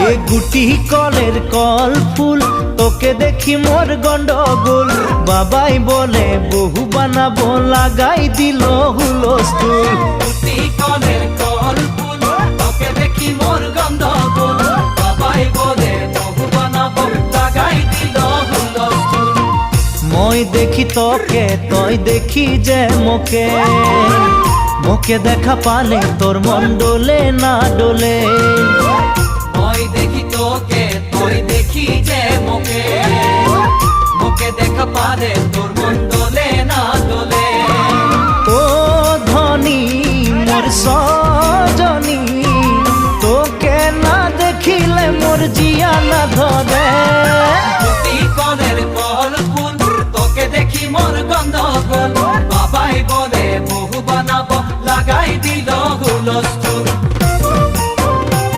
এ গুটি কলের কল ফুল তোকে দেখি মোর গন্ডগোল বাবাই বলে বহু বানাবো লাগাই দিল হুলস্থুল গুটি কলের কল ফুল তোকে দেখি মোর গন্ডগোল বাবাই বলে বহু বানাবো লাগাই দিল হুলস্থুল মই দেখি তোকে তই দেখি যে মোকে মোকে দেখা পালে তোর মন ডোলে না ডোলে মই দেখি তোকে তুই দেখি যে